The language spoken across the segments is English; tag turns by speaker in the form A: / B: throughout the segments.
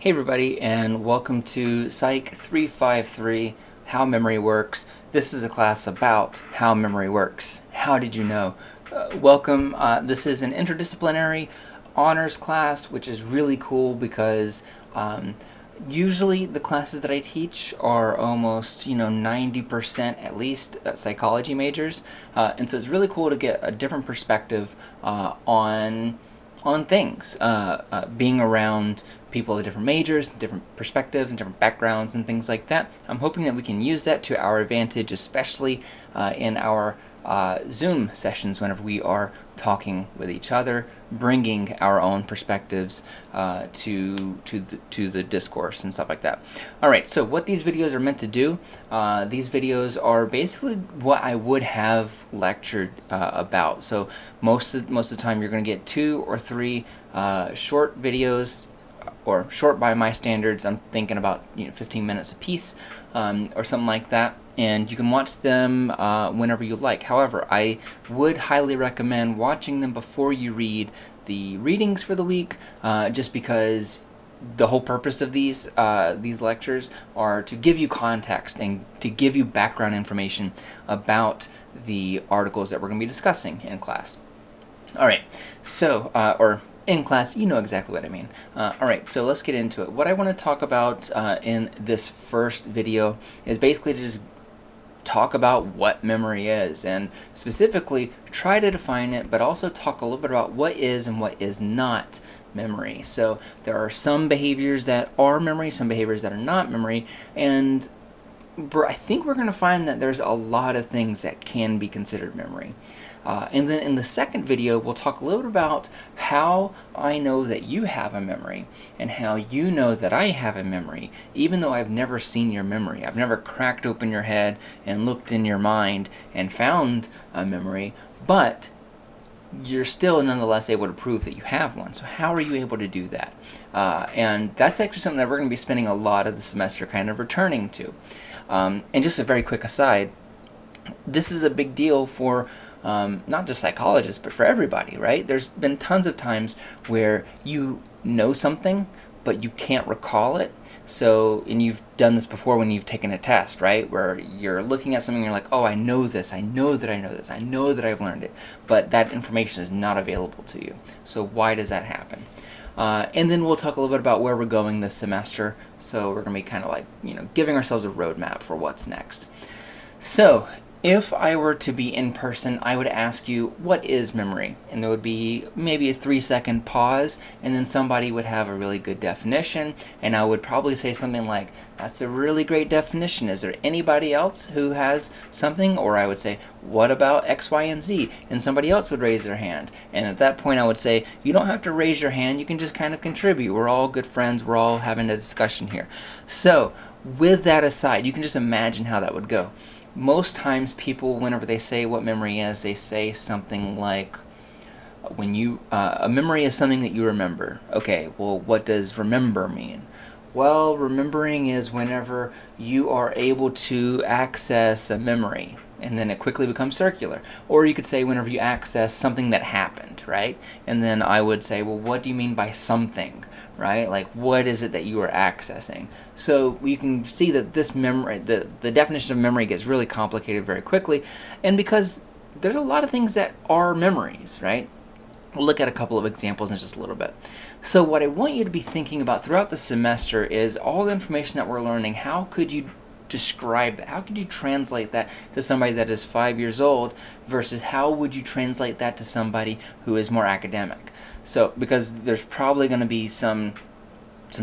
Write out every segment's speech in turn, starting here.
A: Hey everybody, and welcome to Psych 353, How Memory Works. This is a class about how memory works. How did you know? Welcome. This is an interdisciplinary honors class, which is really cool because usually the classes that I teach are almost, 90% at least psychology majors. And so it's really cool to get a different perspective on things, being around people of different majors, different perspectives, and different backgrounds, and things like that. I'm hoping that we can use that to our advantage, especially in our Zoom sessions whenever we are talking with each other, bringing our own perspectives to the discourse and stuff like that. All right, so what these videos are meant to do, these videos are basically what I would have lectured about. So most of the time you're going to get 2 or 3 short videos, or short by my standards. I'm thinking about 15 minutes a piece, or something like that. And you can watch them whenever you like. However, I would highly recommend watching them before you read the readings for the week, just because the whole purpose of these lectures are to give you context and to give you background information about the articles that we're going to be discussing in class. All right, so, or in class, you know exactly what I mean. All right, so let's get into it. What I want to talk about in this first video is basically to just talk about what memory is, and specifically try to define it, but also talk a little bit about what is and what is not memory. So there are some behaviors that are memory, some behaviors that are not memory, and I think we're going to find that there's a lot of things that can be considered memory. And then in the second video, we'll talk a little bit about how I know that you have a memory and how you know that I have a memory, even though I've never seen your memory. I've never cracked open your head and looked in your mind and found a memory, but you're still nonetheless able to prove that you have one. So how are you able to do that? And that's actually something that we're going to be spending a lot of the semester kind of returning to. And just a very quick aside, this is a big deal for not just psychologists, but for everybody, right? There's been tons of times where you know something, but you can't recall it. So, and you've done this before when you've taken a test, right? Where you're looking at something and you're like, oh, I know this, I know that I know this, I know that I've learned it, but that information is not available to you. So why does that happen? And then we'll talk a little bit about where we're going this semester. So we're going to be kind of like, giving ourselves a roadmap for what's next. So, if I were to be in person, I would ask you, what is memory? And there would be maybe a 3-second pause, and then somebody would have a really good definition, and I would probably say something like, that's a really great definition. Is there anybody else who has something? Or I would say, what about X, Y, and Z? And somebody else would raise their hand. And at that point I would say, you don't have to raise your hand, you can just kind of contribute. We're all good friends, we're all having a discussion here. So, with that aside, you can just imagine how that would go. Most times people, whenever they say what memory is, they say something like, a memory is something that you remember. Okay, well, what does remember mean? Well, remembering is whenever you are able to access a memory, and then it quickly becomes circular. Or you could say whenever you access something that happened, right? And then I would say, well, what do you mean by something? Right? Like, what is it that you are accessing? So you can see that this memory, the definition of memory gets really complicated very quickly, and because there's a lot of things that are memories, right? We'll look at a couple of examples in just a little bit. So what I want you to be thinking about throughout the semester is all the information that we're learning. How could you describe that? How could you translate that to somebody that is 5 years old versus how would you translate that to somebody who is more academic? So, because there's probably going to be some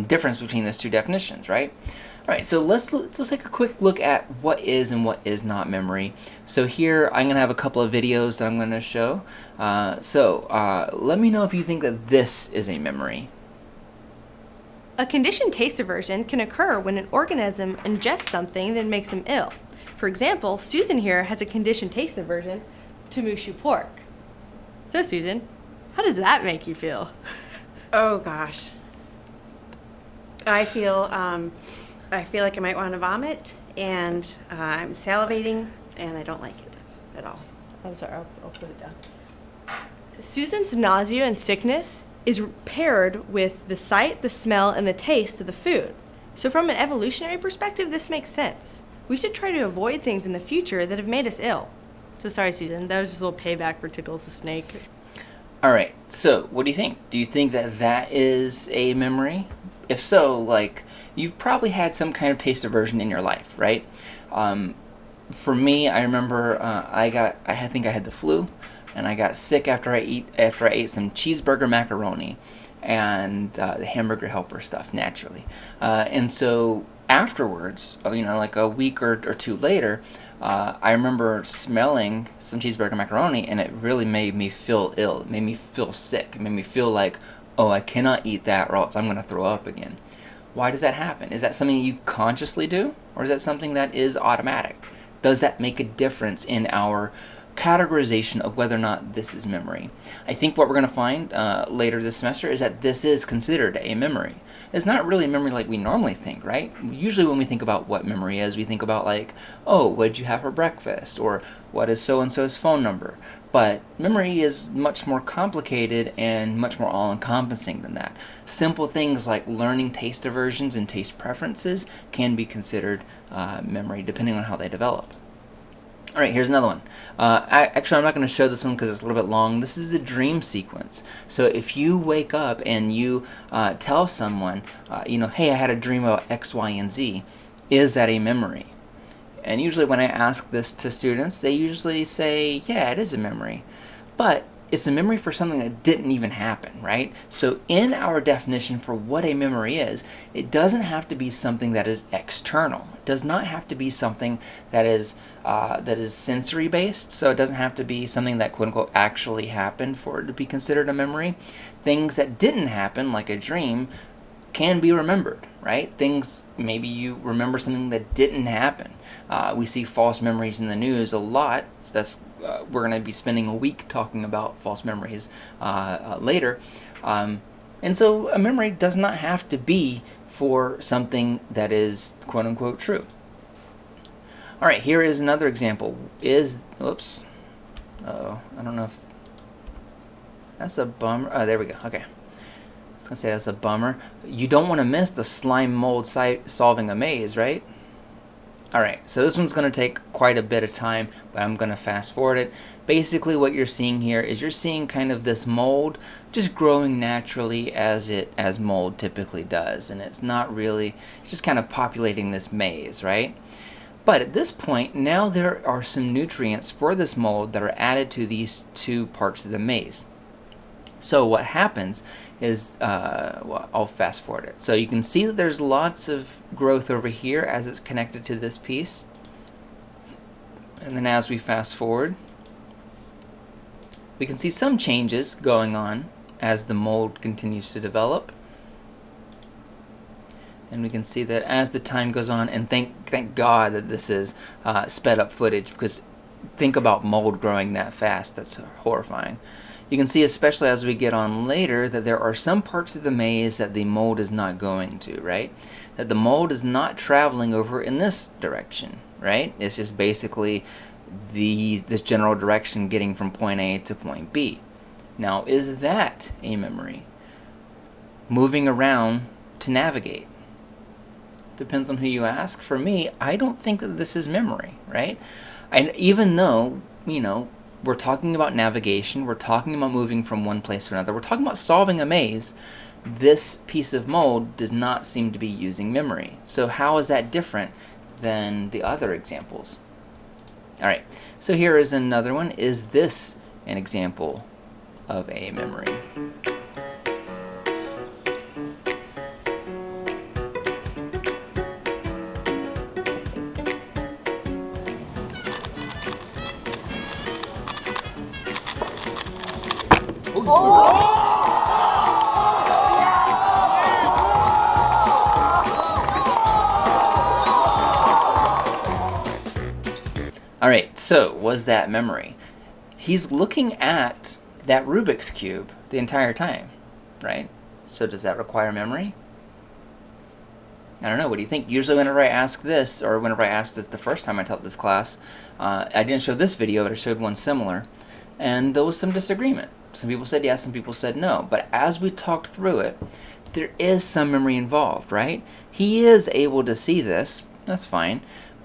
A: difference between those two definitions, right? All right, so let's take a quick look at what is and what is not memory. So here I'm going to have a couple of videos that I'm going to show. Let me know if you think that this is a memory.
B: A conditioned taste aversion can occur when an organism ingests something that makes him ill. For example, Susan here has a conditioned taste aversion to mushu pork. So Susan, how does that make you feel?
C: Oh gosh. I feel like I might want to vomit, and I'm salivating, and I don't like it at all.
B: I'm sorry, I'll put it down. Susan's nausea and sickness is paired with the sight, the smell, and the taste of the food. So from an evolutionary perspective, this makes sense. We should try to avoid things in the future that have made us ill. So sorry, Susan, that was just a little payback for Tickles the Snake.
A: All right, so what do you think? Do you think that that is a memory? If so, like, you've probably had some kind of taste aversion in your life, right? For me, I remember I think I had the flu, and I got sick after I ate some cheeseburger macaroni and the hamburger helper stuff, naturally. And so afterwards, like a week or two later, I remember smelling some cheeseburger macaroni, and it really made me feel ill. It made me feel sick. It made me feel like, oh, I cannot eat that or else I'm going to throw up again. Why does that happen? Is that something you consciously do, or is that something that is automatic? Does that make a difference in our categorization of whether or not this is memory? I think what we're going to find later this semester is that this is considered a memory. It's not really a memory like we normally think, right? Usually when we think about what memory is, we think about like, oh, what did you have for breakfast? Or what is so-and-so's phone number? But memory is much more complicated and much more all-encompassing than that. Simple things like learning taste aversions and taste preferences can be considered memory depending on how they develop. All right, here's another one. Actually, I'm not going to show this one because it's a little bit long. This is a dream sequence. So if you wake up and you tell someone, hey, I had a dream about X, Y, and Z, is that a memory? And usually when I ask this to students, they usually say, yeah, it is a memory. But it's a memory for something that didn't even happen, right? So in our definition for what a memory is, it doesn't have to be something that is external. It does not have to be something that is sensory based. So it doesn't have to be something that quote unquote actually happened for it to be considered a memory. Things that didn't happen, like a dream, can be remembered, right? Things, maybe you remember something that didn't happen. We see false memories in the news a lot. So that's we're going to be spending a week talking about false memories later. And so a memory does not have to be for something that is quote-unquote true. All right, here is another example. Oops. Oh, I don't know if... That's a bummer. Oh, there we go. Okay. I was going to say that's a bummer. You don't want to miss the slime mold solving a maze, right? All right, so this one's going to take quite a bit of time, but I'm going to fast forward it. Basically, what you're seeing here is you're seeing kind of this mold just growing naturally as mold typically does, and it's just kind of populating this maze, right? But at this point, now there are some nutrients for this mold that are added to these two parts of the maze. So what happens is, I'll fast forward it. So you can see that there's lots of growth over here as it's connected to this piece. And then as we fast forward, we can see some changes going on as the mold continues to develop. And we can see that as the time goes on, and thank God that this is sped up footage, because think about mold growing that fast. That's horrifying. You can see, especially as we get on later, that there are some parts of the maze that the mold is not going to, right? That the mold is not traveling over in this direction, right? It's just basically this general direction getting from point A to point B. Now, is that a memory? Moving around to navigate. Depends on who you ask. For me, I don't think that this is memory, right? And even though, we're talking about navigation, we're talking about moving from one place to another, we're talking about solving a maze, this piece of mold does not seem to be using memory. So how is that different than the other examples? All right, so here is another one. Is this an example of a memory? All right, so was that memory? He's looking at that Rubik's Cube the entire time, right? So does that require memory? I don't know, what do you think? Usually whenever I ask this, or whenever I asked this the first time I taught this class, I didn't show this video, but I showed one similar, and there was some disagreement. Some people said yes, some people said no. But as we talked through it, there is some memory involved, right? He is able to see this, that's fine,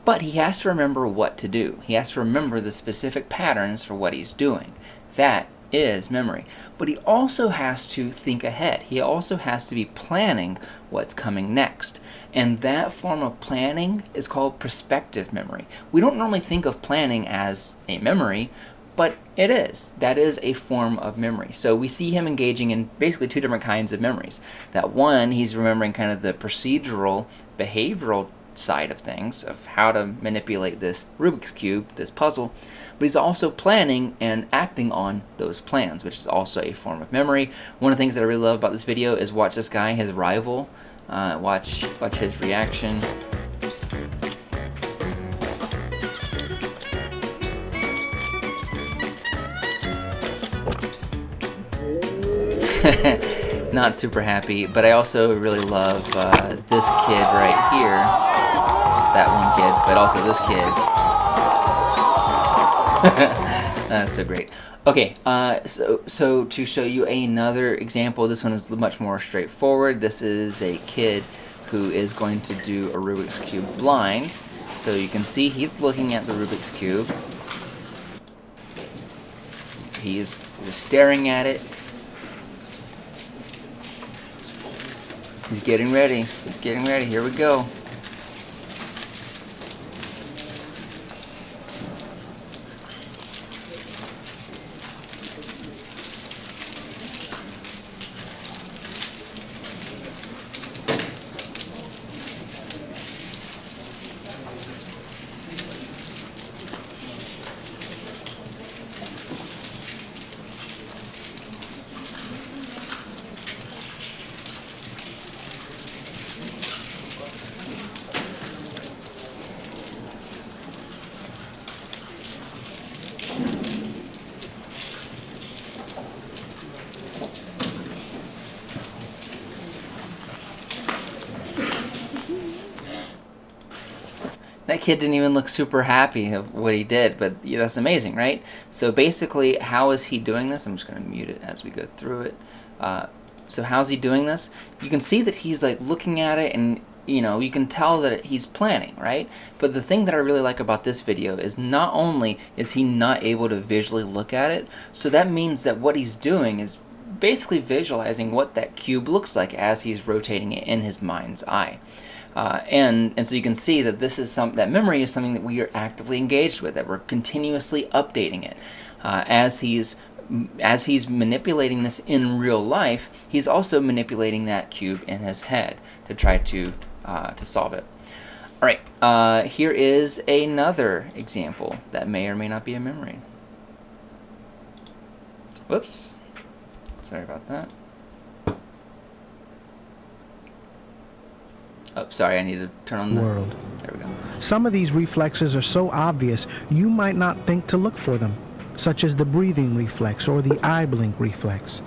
A: but he has to remember what to do. He has to remember the specific patterns for what he's doing. That is memory. But he also has to think ahead. He also has to be planning what's coming next. And that form of planning is called prospective memory. We don't normally think of planning as a memory, but it is. That is a form of memory. So we see him engaging in basically two different kinds of memories. That one, he's remembering kind of the procedural, behavioral side of things, of how to manipulate this Rubik's Cube, this puzzle, but he's also planning and acting on those plans, which is also a form of memory. One of the things that I really love about this video is watch this guy, his rival, watch his reaction. Not super happy, but I also really love this kid right here. That one kid, but also this kid. That's so great. Okay, so to show you another example, this one is much more straightforward. This is a kid who is going to do a Rubik's Cube blind. So you can see he's looking at the Rubik's Cube. He's staring at it. He's getting ready. He's getting ready. Here we go. That kid didn't even look super happy of what he did, but yeah, that's amazing, right? So basically, how is he doing this? I'm just going to mute it as we go through it. So how's he doing this? You can see that he's like looking at it, and you can tell that he's planning, right? But the thing that I really like about this video is not only is he not able to visually look at it, so that means that what he's doing is basically visualizing what that cube looks like as he's rotating it in his mind's eye. And so you can see that this is that memory is something that we are actively engaged with, that we're continuously updating it. As he's manipulating this in real life, he's also manipulating that cube in his head to try to solve it. All right, here is another example that may or may not be a memory. Whoops, sorry about that. Oh, sorry, I need to turn on the world. There we go.
D: Some of these reflexes are so obvious you might not think to look for them, such as the breathing reflex or the eye blink reflex.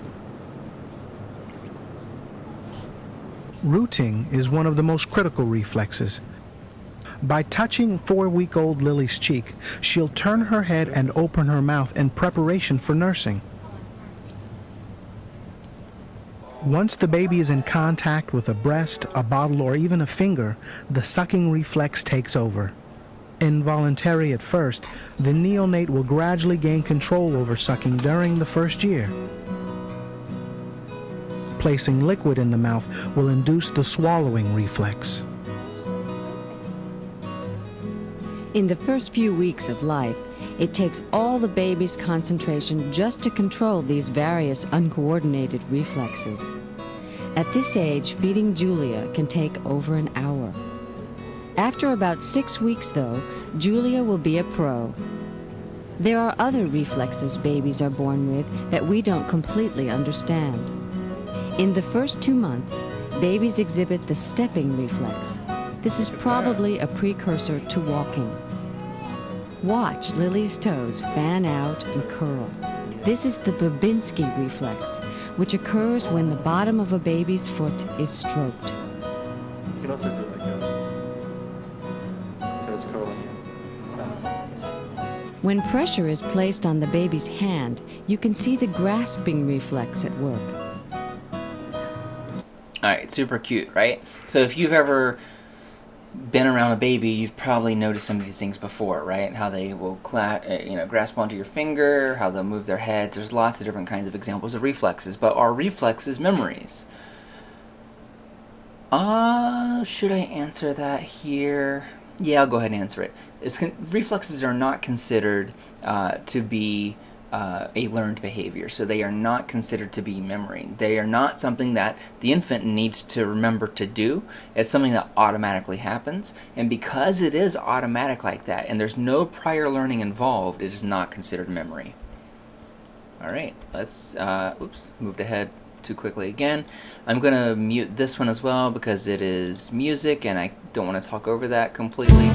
D: Rooting is one of the most critical reflexes. By touching 4-week-old Lily's cheek, she'll turn her head and open her mouth in preparation for nursing. Once the baby is in contact with a breast, a bottle, or even a finger, the sucking reflex takes over. Involuntary at first, the neonate will gradually gain control over sucking during the first year. Placing liquid in the mouth will induce the swallowing reflex.
E: In the first few weeks of life, it takes all the baby's concentration just to control these various uncoordinated reflexes. At this age, feeding Julia can take over an hour. After about 6 weeks, though, Julia will be a pro. There are other reflexes babies are born with that we don't completely understand. In the first 2 months, babies exhibit the stepping reflex. This is probably a precursor to walking. Watch Lily's toes fan out and curl. This is the Babinski reflex, which occurs when the bottom of a baby's foot is stroked.
F: You can also do it like toes curling.
E: When pressure is placed on the baby's hand, you can see the grasping reflex at work.
A: Alright, super cute, right? So if you've ever been around a baby, you've probably noticed some of these things before, right? How they will grasp onto your finger, how they'll move their heads. There's lots of different kinds of examples of reflexes, but are reflexes memories? Should I answer that here? Yeah, I'll go ahead and answer it. Reflexes are not considered to be a learned behavior, so they are not considered to be memory. They are not something that the infant needs to remember to do. It's something that automatically happens, and because it is automatic like that, and there's no prior learning involved, it is not considered memory. Alright, let's, moved ahead too quickly again. I'm going to mute this one as well because it is music, and I don't want to talk over that completely.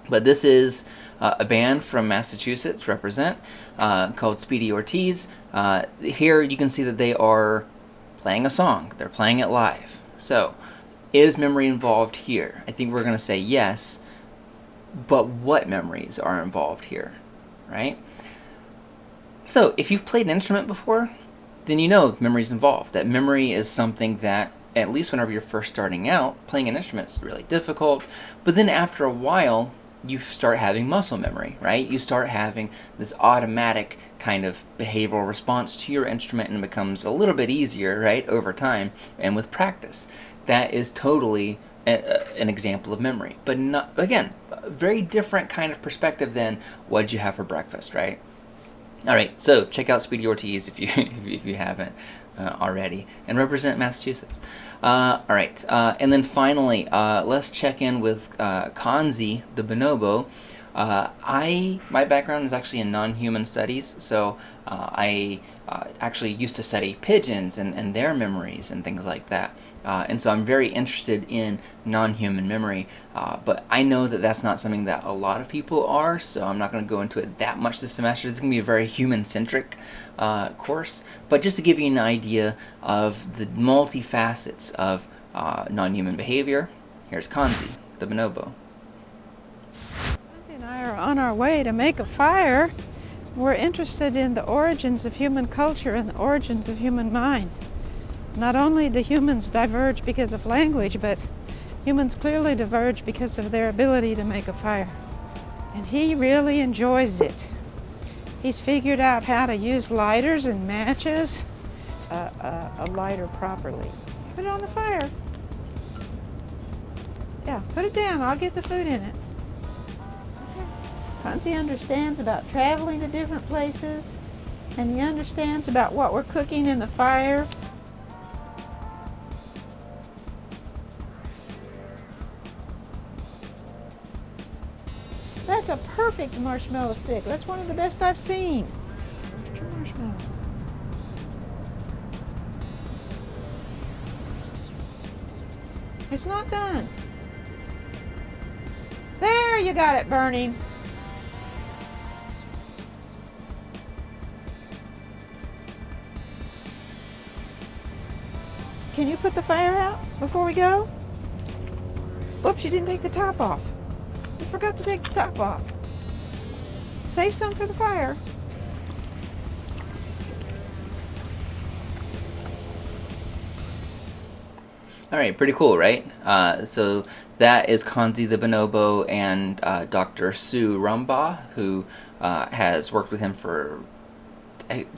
A: But this is a band from Massachusetts, represent, called Speedy Ortiz. Here you can see that they are playing a song. They're playing it live. So, is memory involved here? I think we're going to say yes, but what memories are involved here, right? So, if you've played an instrument before, then you know memory is involved. That memory is something that, at least whenever you're first starting out, playing an instrument is really difficult, but then after a while, you start having muscle memory, right? You start having this automatic kind of behavioral response to your instrument, and it becomes a little bit easier, right, over time and with practice. That is totally an example of memory. But not, again, a very different kind of perspective than what did you have for breakfast, right? All right, so check out Speedy Ortiz if you if you haven't already, and represent Massachusetts. All right, and then finally, let's check in with Kanzi the bonobo. My background is actually in non-human studies, so I actually used to study pigeons and their memories and things like that. And so I'm very interested in non-human memory, but I know that that's not something that a lot of people are, so I'm not going to go into it that much this semester. It's going to be a very human-centric course, but just to give you an idea of the multifacets of non-human behavior, here's Kanzi, the bonobo.
G: Nancy and I are on our way to make a fire. We're interested in the origins of human culture and the origins of human mind. Not only do humans diverge because of language, but humans clearly diverge because of their ability to make a fire. And he really enjoys it. He's figured out how to use lighters and matches, a lighter properly. Put it on the fire. Yeah, put it down. I'll get the food in it. Kanzi understands about traveling to different places, and he understands about what we're cooking in the fire. That's a perfect marshmallow stick. That's one of the best I've seen. Where's your marshmallow? It's not done. There, you got it burning. Can you put the fire out before we go? Whoops, you didn't take the top off. You forgot to take the top off. Save some for the fire.
A: All right, pretty cool, right? So that is Kanzi the bonobo and Dr. Sue Rumbaugh, who has worked with him for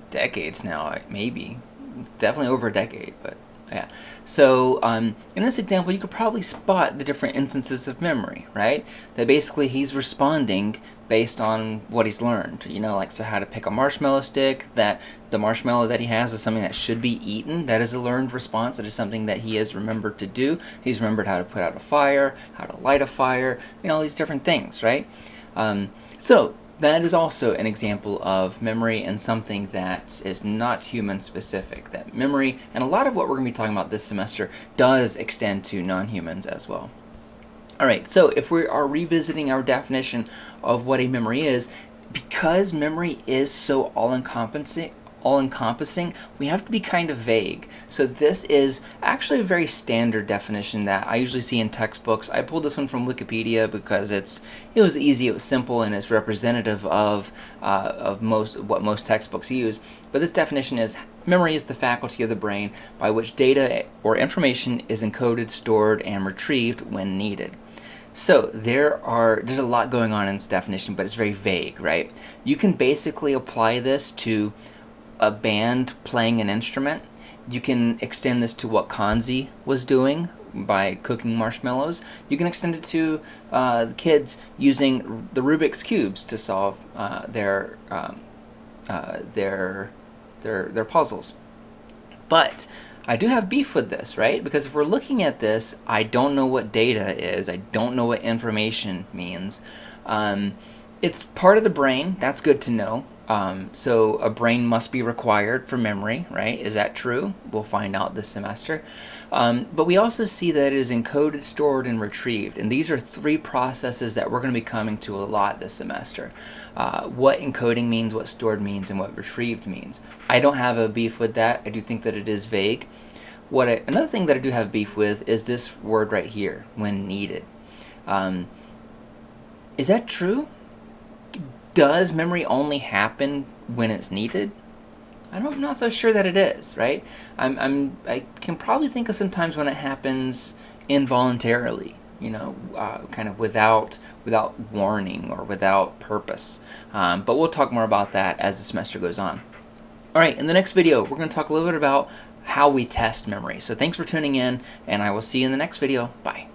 A: decades now, maybe. Definitely over a decade, but yeah. So in this example, you could probably spot the different instances of memory, right? That basically he's responding based on what he's learned. You know, like, so how to pick a marshmallow stick, that the marshmallow that he has is something that should be eaten. That is a learned response. That is something that he has remembered to do. He's remembered how to put out a fire, how to light a fire, you know, all these different things, right? So that is also an example of memory and something that is not human specific. That memory, and a lot of what we're going to be talking about this semester, does extend to non-humans as well. Alright, so if we are revisiting our definition of what a memory is, because memory is so all-encompassing, all-encompassing, we have to be kind of vague. So this is actually a very standard definition that I usually see in textbooks. I pulled this one from Wikipedia because it was easy, it was simple, and it's representative of what most textbooks use. But this definition is: memory is the faculty of the brain by which data or information is encoded, stored, and retrieved when needed. So there's a lot going on in this definition, but it's very vague, right? You can basically apply this to a band playing an instrument. You can extend this to what Kanzi was doing by cooking marshmallows. You can extend it to the kids using the Rubik's cubes to solve their puzzles. But I do have beef with this, right? Because if we're looking at this, I don't know what data is. I don't know what information means. It's part of the brain. That's good to know. So a brain must be required for memory, right? Is that true? We'll find out this semester. But we also see that it is encoded, stored, and retrieved. And these are three processes that we're going to be coming to a lot this semester. What encoding means, what stored means, and what retrieved means. I don't have a beef with that. I do think that it is vague. Another thing that I do have beef with is this word right here, when needed. Is that true? Does memory only happen when it's needed? I'm not so sure that it is, right? I can probably think of some times when it happens involuntarily, kind of without warning or without purpose. But we'll talk more about that as the semester goes on. All right, in the next video, we're going to talk a little bit about how we test memory. So thanks for tuning in, and I will see you in the next video. Bye.